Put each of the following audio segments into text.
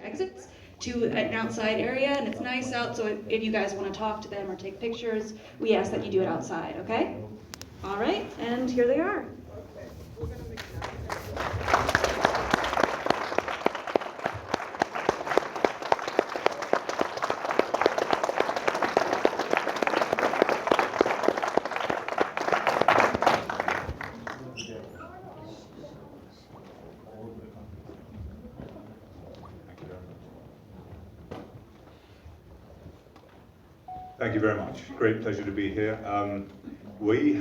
exits to an outside area, and it's nice out, so if you guys want to talk to them or take pictures, we ask that you do it outside, okay? All right, and here they are. Thank you very much. Great pleasure to be here. We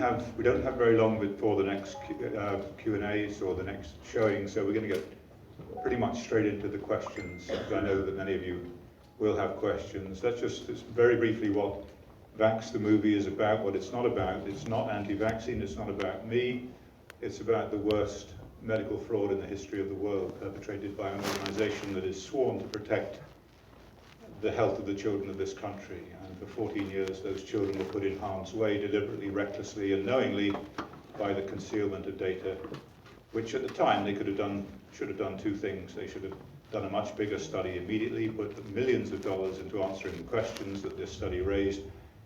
don't have very long before the next Q&As or the next showing, so we're going to get pretty much straight into the questions. I know that many of you will have questions. Let's just very briefly what Vaxxed the movie is about, what it's not about. It's not anti-vaccine, it's not about me. It's about the worst medical fraud in the history of the world, perpetrated by an organization that is sworn to protect the health of the children of this country. And for 14 years, those children were put in harm's way deliberately, recklessly, and knowingly by the concealment of data, which at the time they should have done two things. They should have done a much bigger study immediately, put millions of dollars into answering the questions that this study raised,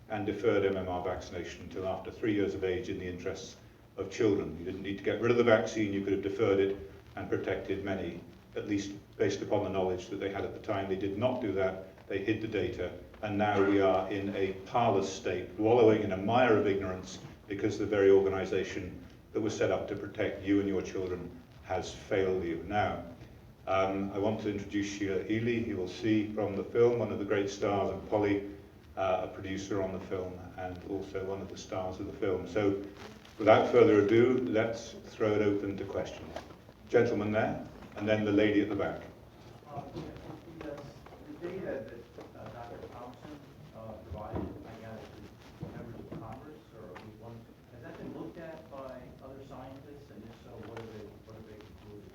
and deferred MMR vaccination until after 3 years of age in the interests of children. You didn't need to get rid of the vaccine, you could have deferred it and protected many, at least based upon the knowledge that they had at the time. They did not do that. They hid the data, and now we are in a parlous state, wallowing in a mire of ignorance because the very organization that was set up to protect you and your children has failed you. Now, I want to introduce Sheila Healy. You will see from the film one of the great stars, and Polly, a producer on the film, and also one of the stars of the film. So, without further ado, let's throw it open to questions. Gentleman there, and then the lady at the back. The data that Dr. Thompson provided, I guess, to members of Congress, has that been looked at by other scientists, and if so, what have they concluded?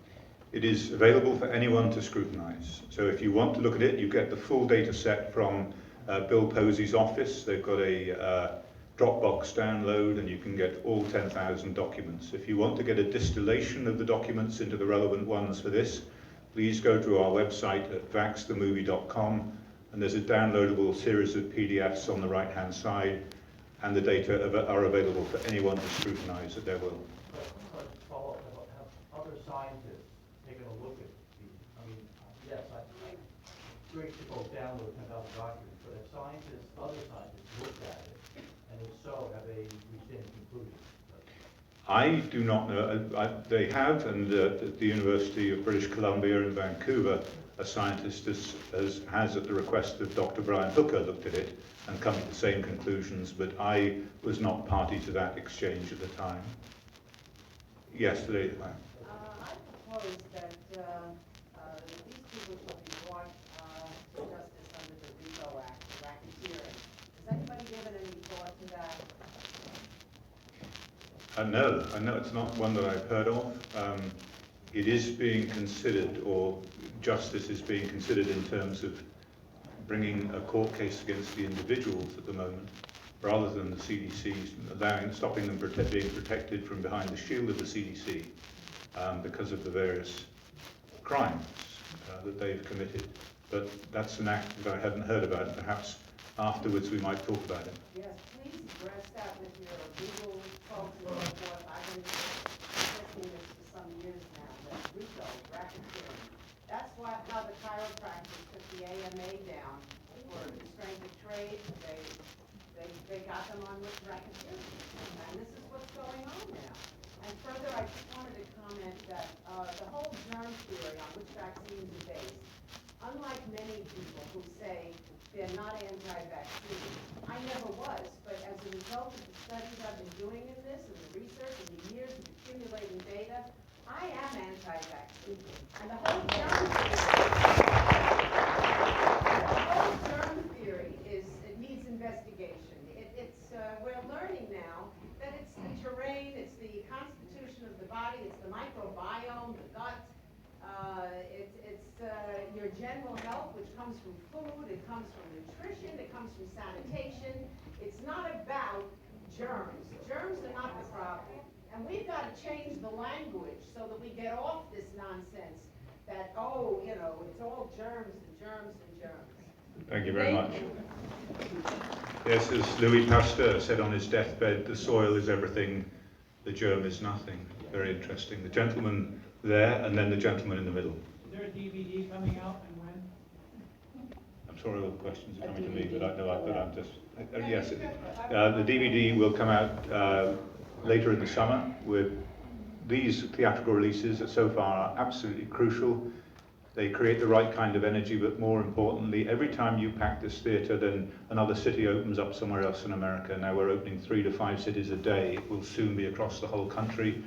It is available for anyone to scrutinize. So if you want to look at it, you get the full data set from Bill Posey's office. They've got a Dropbox download, and you can get all 10,000 documents. If you want to get a distillation of the documents into the relevant ones for this, please go to our website at vaxxedthemovie.com, and there's a downloadable series of PDFs on the right-hand side, and the data are available for anyone to scrutinize at their will. But follow up, have other scientists taken a look at these? I mean, yes, great to both download 10,000 documents, but have other scientists looked at it, and if so, have they reached any conclusions? I do not know. They have, and at the University of British Columbia in Vancouver, a scientist has, at the request of Dr. Brian Hooker, looked at it and come to the same conclusions, but I was not party to that exchange at the time. Yes, the lady. I propose that these people should be brought to justice under the RICO Act, racketeering. Has anybody given any thought to that? No, it's not one that I've heard of. It is being considered, or justice is being considered in terms of bringing a court case against the individuals at the moment, rather than the CDC, stopping them being protected from behind the shield of the CDC because of the various crimes that they've committed. But that's an act that I hadn't heard about. Perhaps afterwards we might talk about it. Yes, please address that with your legal folks and so forth. I've been discussing this for some years now, that RICO, racketeering. That's how the chiropractors took the AMA down for constraint of trade. They got them on with racketeering. And this is what's going on now. And further, I just wanted to comment that the whole germ theory on which vaccines are based, unlike many people who say they're not anti-vaccine, I never was, but as a result of the studies I've been doing in this, and the research, and the years of accumulating data, I am anti-vaccine. And the whole germ theory it needs investigation. We're learning now that it's the terrain, it's the constitution of the body, it's the microbiome, the gut, it's your general health, which comes from food, it comes from nutrition, it comes from sanitation. It's not about germs. Germs are not the problem. And we've got to change the language so that we get off this nonsense that, oh, you know, it's all germs and germs and germs. Thank you very much. Yes, as Louis Pasteur said on his deathbed, the soil is everything, the germ is nothing. Very interesting. The gentleman there, and then the gentleman in the middle. Is there a DVD coming out and when? I'm sorry all the questions are coming to me, but I know that I'm just... yes, the DVD will come out later in the summer. These theatrical releases that so far are absolutely crucial. They create the right kind of energy, but more importantly, every time you pack this theatre, then another city opens up somewhere else in America. Now we're opening 3 to 5 cities a day. It will soon be across the whole country.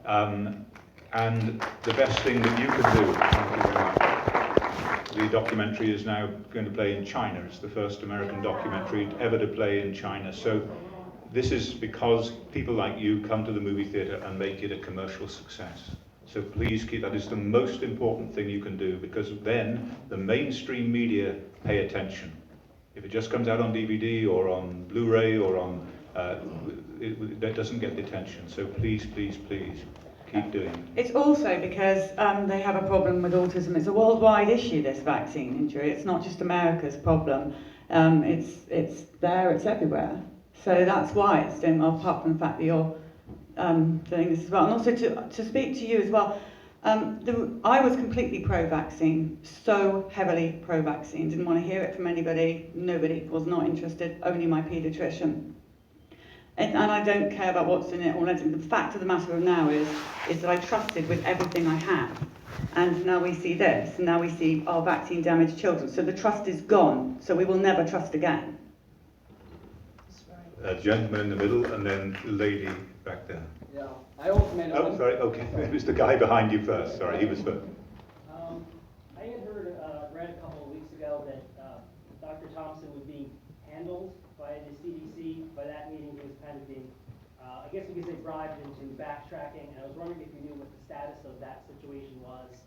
And the best thing that you can do, thank you very much, the documentary is now going to play in China. It's the first American documentary ever to play in China. So this is because people like you come to the movie theatre and make it a commercial success. So please keep that is the most important thing you can do, because then the mainstream media pay attention. If it just comes out on DVD or on Blu-ray or on, that doesn't get the attention. So please, please, please keep doing it. It's also because they have a problem with autism. It's a worldwide issue, this vaccine injury. It's not just America's problem. It's there, it's everywhere. So that's why it's doing well, apart from the fact that you're doing this as well. And also to speak to you as well, I was completely pro-vaccine, so heavily pro-vaccine. Didn't want to hear it from anybody. Nobody was not interested, only my paediatrician. And I don't care about what's in it or anything. The fact of the matter now is that I trusted with everything I have. And now we see this, and now we see our vaccine-damaged children. So the trust is gone, so we will never trust again. Gentleman in the middle, and then the lady back there. Yeah, I also made a... Oh, sorry, okay. It was the guy behind you first. Sorry, he was first. I had read a couple of weeks ago that Dr. Thompson was being handled by the CDC. By that meeting, he was kind of being, I guess we could say, bribed into backtracking. And I was wondering if you knew what the status of that situation was,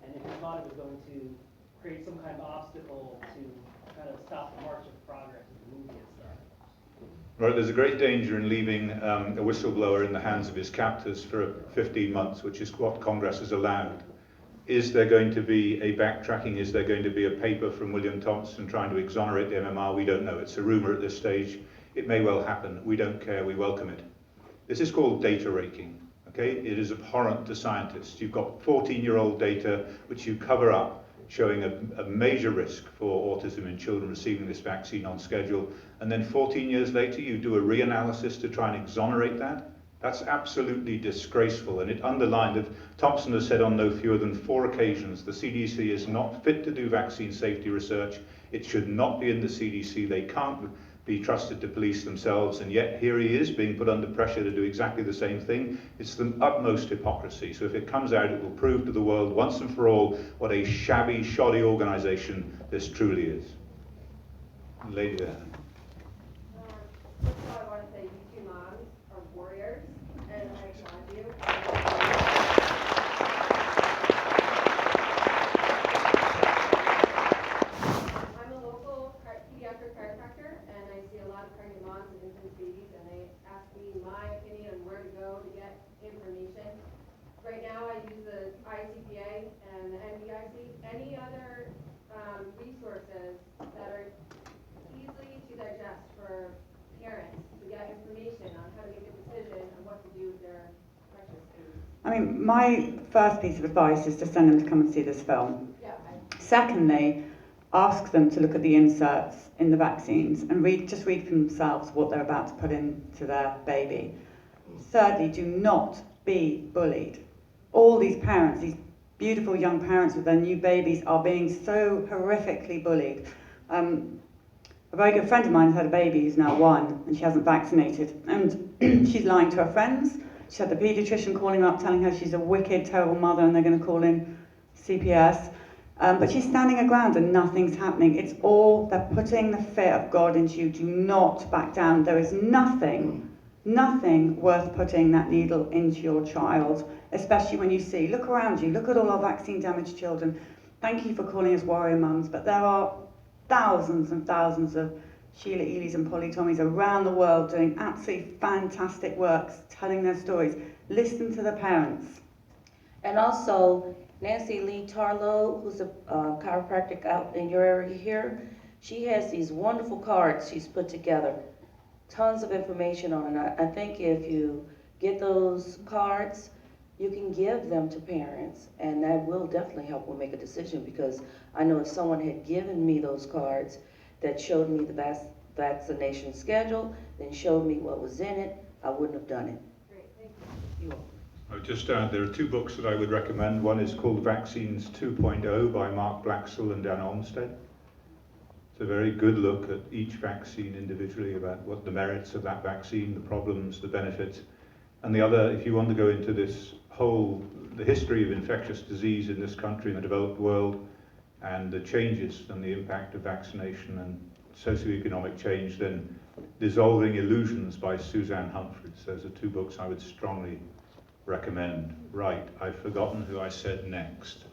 and if you thought it was going to create some kind of obstacle to kind of stop the march of progress of the movie and stuff. Right, there's a great danger in leaving a whistleblower in the hands of his captors for 15 months, which is what Congress has allowed. Is there going to be a backtracking? Is there going to be a paper from William Thompson trying to exonerate the MMR? We don't know. It's a rumor at this stage. It may well happen. We don't care. We welcome it. This is called data raking. Okay? It is abhorrent to scientists. You've got 14-year-old data which you cover up, showing a major risk for autism in children receiving this vaccine on schedule, and then 14 years later you do a reanalysis to try and exonerate that. That's absolutely disgraceful, and it underlined that Thompson has said on no fewer than 4 occasions the CDC is not fit to do vaccine safety research. It should not be in the CDC. They can't be trusted to police themselves, and yet here he is being put under pressure to do exactly the same thing. It's the utmost hypocrisy. So if it comes out, it will prove to the world once and for all what a shabby, shoddy organisation this truly is. Lady there. First of all, I want to say you two moms are warriors, and I applaud you. I'm a local pediatric chiropractor, and I see a lot of pregnant moms and infant babies, and they ask me my opinion on where to go to get information. Right now, I use the ICPA and the NBIC. Any other resources that are easily to digest for parents to get information on how to make a decision on what to do with their precious babies? I mean, my first piece of advice is to send them to come and see this film. Yeah, Secondly, ask them to look at the inserts in the vaccines and just read for themselves what they're about to put into their baby. Thirdly, do not be bullied. All these parents, these beautiful young parents with their new babies, are being so horrifically bullied. A very good friend of mine has had a baby who's now 1, and she hasn't vaccinated. And she's lying to her friends. She had the paediatrician calling her up, telling her she's a wicked, terrible mother, and they're going to call in CPS. But she's standing her ground, and nothing's happening. It's all, they're putting the fear of God into you. Do not back down. There is nothing worth putting that needle into your child, especially when you see, look around you, look at all our vaccine-damaged children. Thank you for calling us warrior mums, but there are thousands and thousands of Sheila Ely's and Polly Tommies around the world doing absolutely fantastic works, telling their stories. Listen to the parents. And also, Nancy Lee Tarlow, who's a chiropractic out in your area here. She has these wonderful cards she's put together. Tons of information on it. I think if you get those cards, you can give them to parents, and that will definitely help them make a decision, because I know if someone had given me those cards that showed me the vaccination schedule, then showed me what was in it, I wouldn't have done it. Great, thank You're you. welcome. I would just add, there are two books that I would recommend. One is called Vaccines 2.0 by Mark Blaxell and Dan Olmsted. It's a very good look at each vaccine individually, about what the merits of that vaccine, the problems, the benefits. And the other, if you want to go into this the history of infectious disease in this country, in the developed world, and the changes and the impact of vaccination and socioeconomic change, then Dissolving Illusions by Suzanne Humphreys. Those are two books I would strongly recommend. Right, I've forgotten who I said next.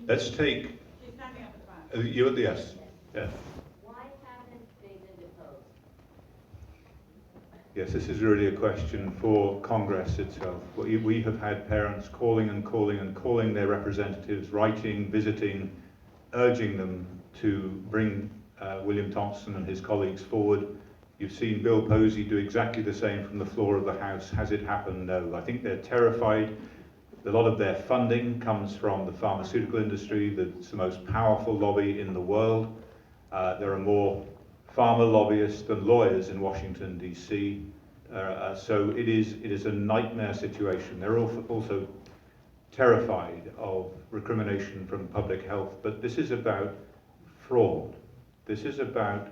Let's take... She's standing up at the front. you at the yes. Yeah. Why haven't they been deposed? Yes, this is really a question for Congress itself. We have had parents calling and calling and calling their representatives, writing, visiting, urging them to bring William Thompson and his colleagues forward. You've seen Bill Posey do exactly the same from the floor of the House. Has it happened? No. I think they're terrified. A lot of their funding comes from the pharmaceutical industry. That's the most powerful lobby in the world. There are more pharma lobbyists than lawyers in Washington, D.C. So it is a nightmare situation. They're also terrified of recrimination from public health. But this is about fraud. This is about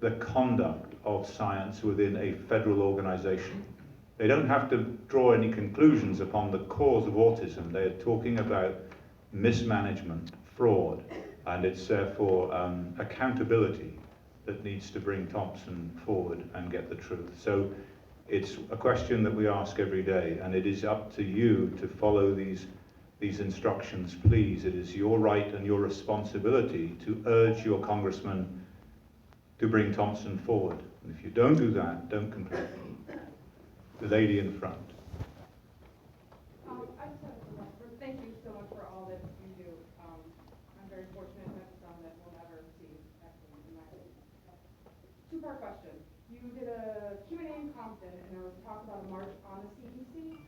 the conduct of science within a federal organization. They don't have to draw any conclusions upon the cause of autism. They are talking about mismanagement, fraud, and it's therefore accountability that needs to bring Thompson forward and get the truth. So it's a question that we ask every day, and it is up to you to follow these instructions, please. It is your right and your responsibility to urge your congressman to bring Thompson forward. And if you don't do that, don't complain. The lady in front. I just have a question. Thank you so much for all that you do. I'm very fortunate to have a son that will never see vaccines in my life. Two-part question. You did a Q&A in Compton, and there was talk about a march on the CDC.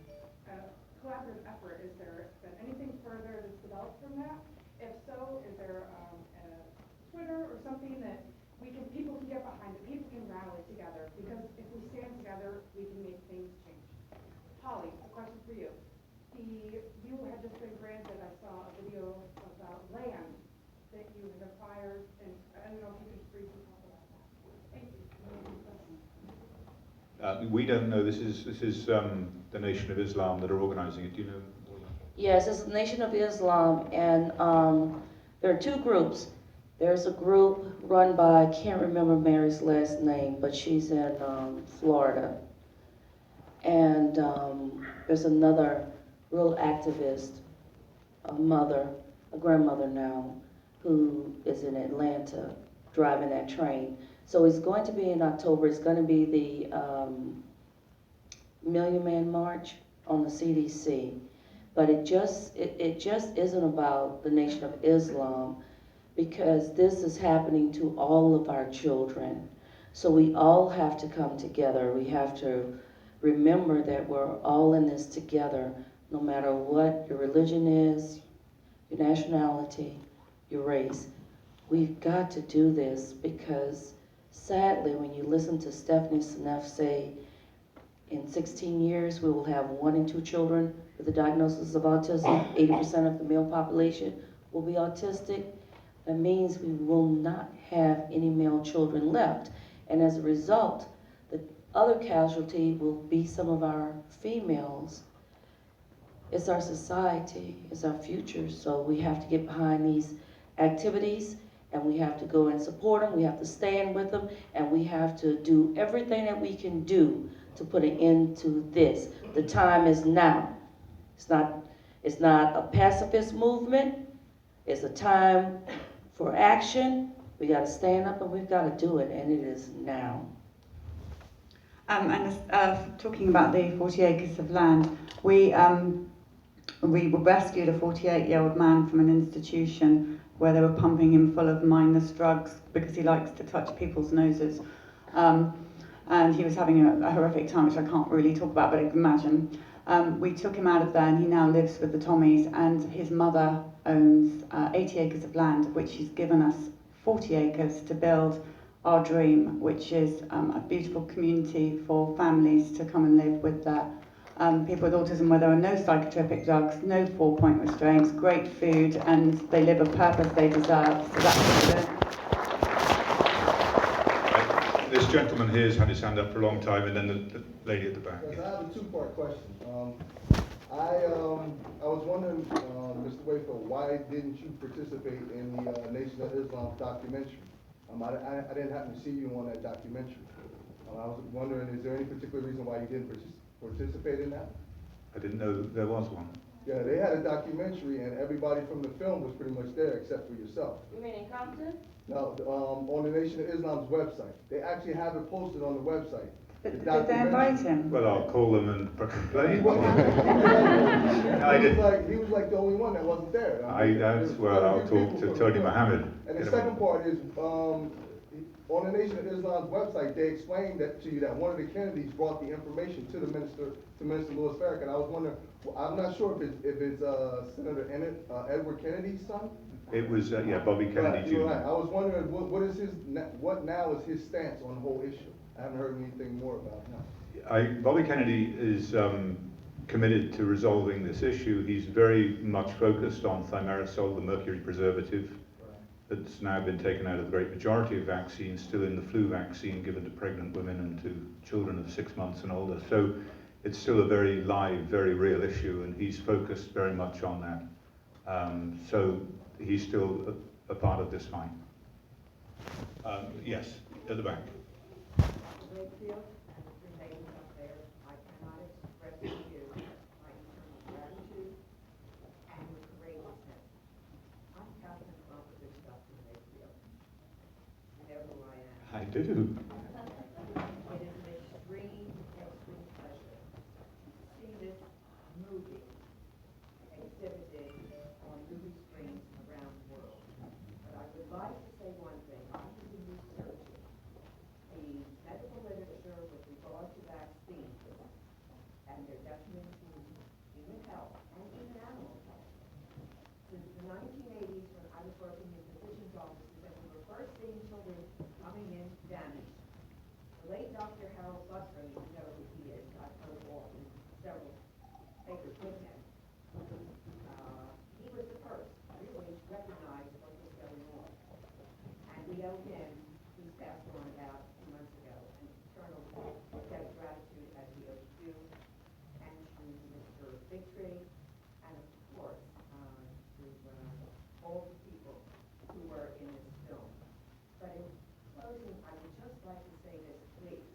Collaborative effort. Is there been anything further that's developed from that? If so, is there a Twitter or something that people can get behind, that people can rally together? Because if we stand together, we can make things change. Holly, a question for you. You had just been granted, I saw a video about land that you had acquired, and I don't know if you could just briefly talk about that. Thank you. We don't know. This is the Nation of Islam that are organizing it. Do you know? Yes, it's the Nation of Islam, and there are two groups. There's a group run by, I can't remember Mary's last name, but she's in Florida. And there's another real activist, a grandmother now, who is in Atlanta driving that train. So it's going to be in October. It's going to be the Million Man March on the CDC. But it just isn't about the Nation of Islam, because this is happening to all of our children. So we all have to come together. We have to remember that we're all in this together, no matter what your religion is, your nationality, your race. We've got to do this, because sadly, when you listen to Stephanie Seneff say, in 16 years, we will have 1 in 2 children with a diagnosis of autism, 80% of the male population will be autistic. That means we will not have any male children left. And as a result, the other casualty will be some of our females. It's our society, it's our future. So we have to get behind these activities, and we have to go and support them. We have to stand with them, and we have to do everything that we can do to put an end to this. The time is now. It's not a pacifist movement. It's a time for action. We got to stand up, and we've got to do it, and it is now. And talking about the 40 acres of land, we We rescued a 48-year-old man from an institution where they were pumping him full of mindless drugs because he likes to touch people's noses. And he was having a horrific time, which I can't really talk about, but I can imagine. We took him out of there, and he now lives with the Tommies, and his mother owns 80 acres of land, which she's given us 40 acres to build our dream, which is a beautiful community for families to come and live with their people with autism, where there are no psychotropic drugs, no 4-point restraints, great food, and they live a purpose they deserve. So that's what we're doing. This gentleman here has had his hand up for a long time, and then the lady at the back. Yes, I have a two-part question. I was wondering, Mr. Wayfield, why didn't you participate in the Nation of Islam documentary? I didn't happen to see you on that documentary. I was wondering, is there any particular reason why you didn't participate in that? I didn't know that there was one. Yeah, they had a documentary, and everybody from the film was pretty much there except for yourself. You mean in Compton? No, on the Nation of Islam's website. They actually have it posted on the website. Did they invite him? Well, I'll call them and complain. He was like the only one that wasn't there. I'll talk to Tony Mohammed. And the second part is, on the Nation of Islam's website, they explained that to you that one of the Kennedys brought the information to Minister Louis Farrakhan. I was wondering, I'm not sure if it's Senator Edward Kennedy's son. It was, Bobby Kennedy Jr. Right. I was wondering, what now is his stance on the whole issue? I haven't heard anything more about him. Bobby Kennedy is committed to resolving this issue. He's very much focused on thimerosal, the mercury preservative, that's now been taken out of the great majority of vaccines, still in the flu vaccine given to pregnant women and to children of 6 months and older. So it's still a very live, very real issue, and he's focused very much on that. So he's still a part of this fight. Yes, at the back. Wakefield and the ladies up there, I cannot express to you my eternal gratitude and your courageousness. I'm Captain Opposite Dr. Wakefield. You know who I am. I do. It is an extreme pleasure to see this movie exhibited on movie screens around the world. But I would like to say one thing. I have been researching the medical literature with regard to vaccines and their detriment to human health and even animal health. Since the 1980s, when I was working in physicians' offices and we were first seeing children coming in damaged, the late Dr. Harold Butler, you know who he is, I've heard often several papers with him. He was the first really to recognize what was going on. And we owe him, he's passed on about 2 months ago, an eternal debt of gratitude as we owe to you and to Mr. Victory, and of course, to all the people who were in this film. But in closing, I would just like to say this, please.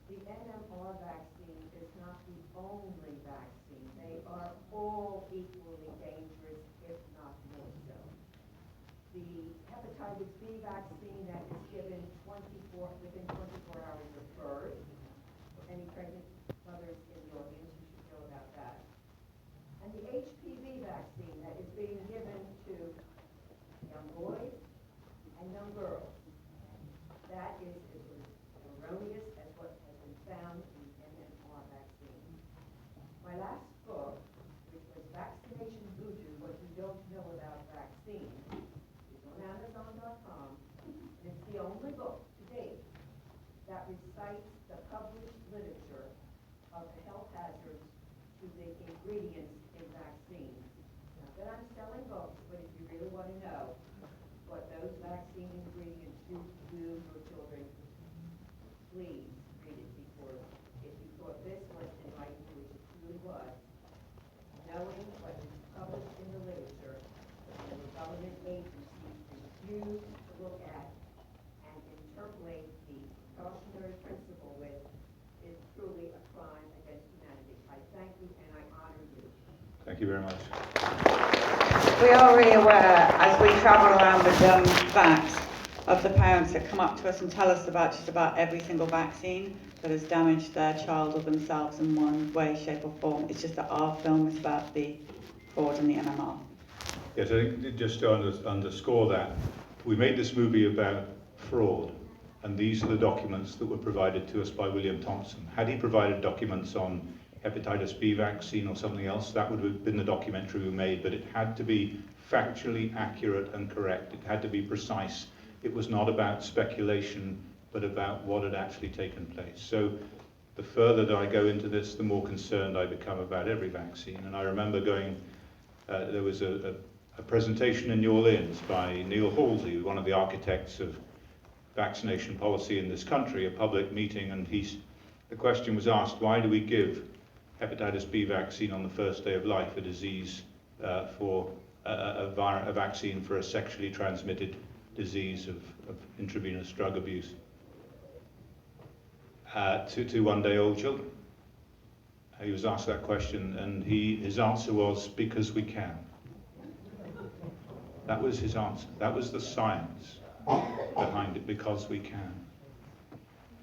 The MMR vaccine is not the only vaccine. They are all equally dangerous, if not more so. The hepatitis B vaccine that is given within 24 hours of birth, for any pregnant mothers in the audience, you should know about that. And the HPV vaccine that is being given to young boys and young girls. That is as erroneous as what has been found in the MMR vaccine. My last book, which was Vaccination Voodoo, What You Don't Know About Vaccines, is on Amazon.com, and it's the only book to date that recites the published literature of the health hazards to the ingredients in vaccines. Not that I'm selling books, but if you really want to know what those vaccine ingredients do to your children, please read it, because if you thought this was enlightening, which it truly was, knowing what is published in the literature and the government agencies refuse to look at and interpolate the precautionary principle with is truly a crime against humanity. I thank you and I honor you. Thank you very much. We are really aware, as we travel around with Vaxxed, of the parents that come up to us and tell us about just about every single vaccine that has damaged their child or themselves in one way, shape or form. It's just that our film is about the fraud and the MMR. Yes, I think just to underscore that, we made this movie about fraud, and these are the documents that were provided to us by William Thompson. Had he provided documents on hepatitis B vaccine or something else, that would have been the documentary we made, but it had to be factually accurate and correct. It had to be precise. It was not about speculation, but about what had actually taken place. So the further that I go into this, the more concerned I become about every vaccine. And I remember going, there was a presentation in New Orleans by Neil Halsey, one of the architects of vaccination policy in this country, a public meeting, and the question was asked, why do we give hepatitis B vaccine on the first day of life, a disease for a vaccine for a sexually transmitted disease of intravenous drug abuse to one-day-old children? He was asked that question, and his answer was, because we can. That was his answer. That was the science behind it, because we can.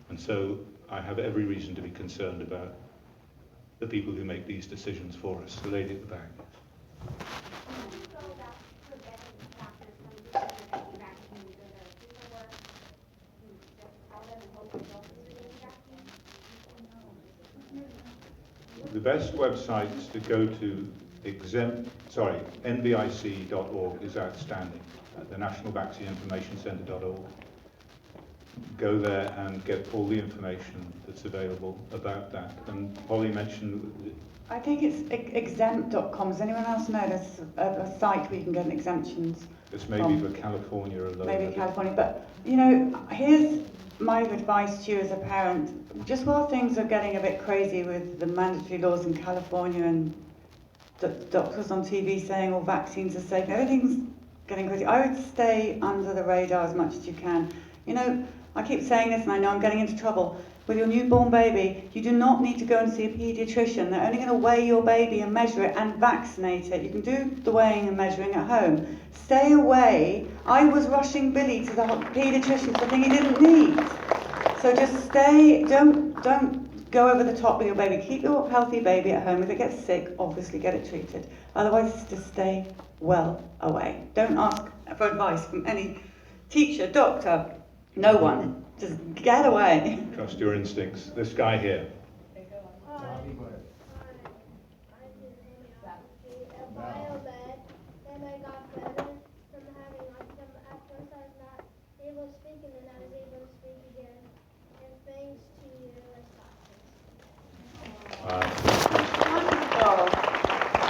And so I have every reason to be concerned about the people who make these decisions for us. The lady at the back. The best websites to go to NVIC.org is outstanding. The National Vaccine Information Centre.org. Go there and get all the information that's available about that. And Holly mentioned... I think it's exempt.com. Does anyone else know there's a site where you can get exemptions? It's maybe for California alone. Maybe California, but you know, here's my advice to you as a parent. Just while things are getting a bit crazy with the mandatory laws in California and the doctors on TV saying all vaccines are safe, everything's getting crazy. I would stay under the radar as much as you can. You know, I keep saying this and I know I'm getting into trouble. With your newborn baby, you do not need to go and see a paediatrician. They're only going to weigh your baby and measure it and vaccinate it. You can do the weighing and measuring at home. Stay away. I was rushing Billy to the paediatrician for a thing he didn't need. So just stay, don't go over the top with your baby. Keep your healthy baby at home. If it gets sick, obviously get it treated. Otherwise, just stay well away. Don't ask for advice from any teacher, doctor, no one. Just get away. Trust your instincts. This guy here. And I got better from having autism. At first I was not able to speak, and then I was able to speak again. And thanks to you as doctors.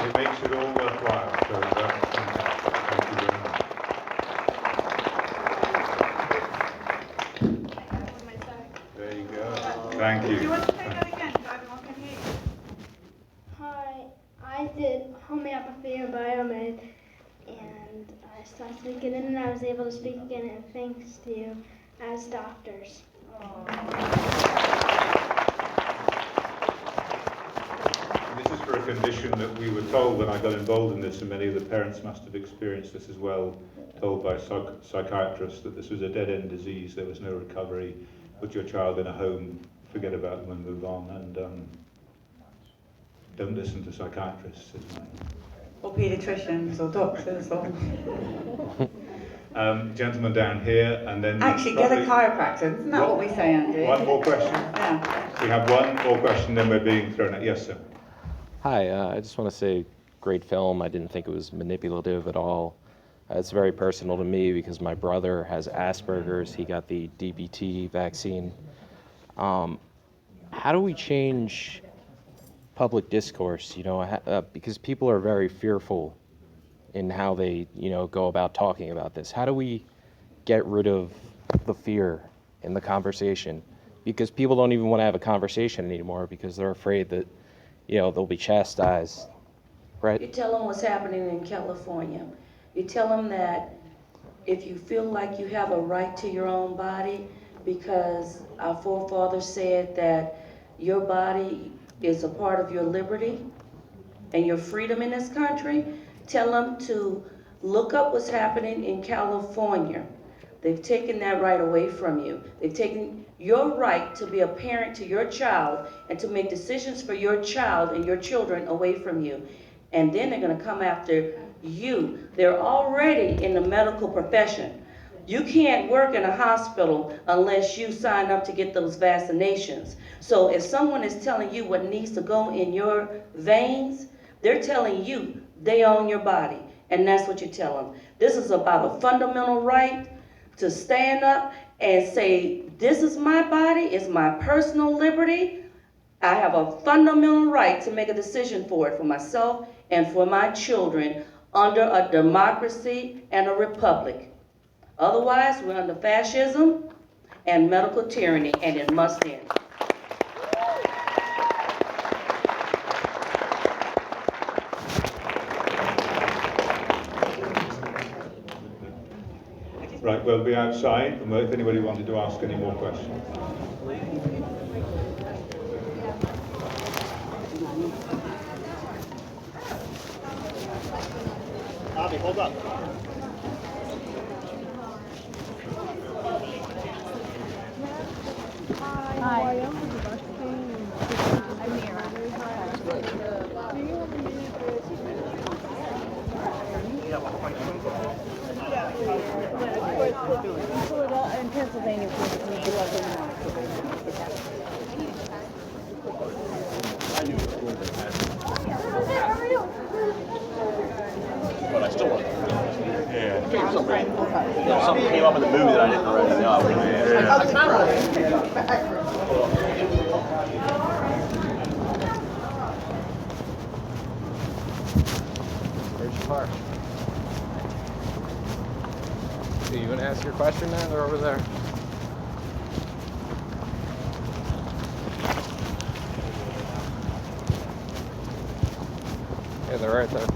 It makes it all worthwhile. So that's fantastic. Thank you very much. There you go. Thank you. Do you want to say that again so everyone can hear you? Hi, I did homeopathy and biomed, and I started speaking, and then I was able to speak again, and thanks to you as doctors. This is for a condition that we were told when I got involved in this, and many of the parents must have experienced this as well, told by psychiatrists that this was a dead-end disease, there was no recovery, put your child in a home, forget about them and move on, and don't listen to psychiatrists, is mine. Or paediatricians, or doctors, or... Gentleman down here, and then... Actually, get a chiropractor. Isn't that what we say, Andy? One more question. Yeah. We have one more question, then we're being thrown out. Yes, sir. Hi, I just want to say, great film. I didn't think it was manipulative at all. It's very personal to me because my brother has Asperger's. He got the DBT vaccine. How do we change public discourse, because people are very fearful in how they, go about talking about this? How do we get rid of the fear in the conversation? Because people don't even want to have a conversation anymore because they're afraid that, they'll be chastised, right? You tell them what's happening in California. You tell them that if you feel like you have a right to your own body, because our forefathers said that your body is a part of your liberty and your freedom in this country, tell them to look up what's happening in California, They've taken that right away from you. They've taken your right to be a parent to your child and to make decisions for your child and your children away from you. And then they're going to come after you. They're already in the medical profession. You can't work in a hospital unless you sign up to get those vaccinations. So if someone is telling you what needs to go in your veins, they're telling you they own your body. And that's what you tell them. This is about a fundamental right to stand up and say, this is my body, it's my personal liberty. I have a fundamental right to make a decision for it, for myself and for my children, under a democracy and a republic. Otherwise, we're under fascism and medical tyranny, and it must end. Right, we'll be outside, and if anybody wanted to ask any more questions. Avi, hold up. Hi. How are you? I'm Mira. Do you have a minute for a But of course, in Pennsylvania, we do have them. But I still want to. Yeah. Something came up in the movie that I didn't already know. Where's your car? Hey, you want to ask your question, man? They're over there. Yeah, they're right there.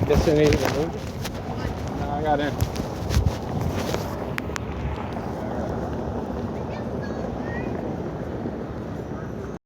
Guess they needed to move it? No, I got in.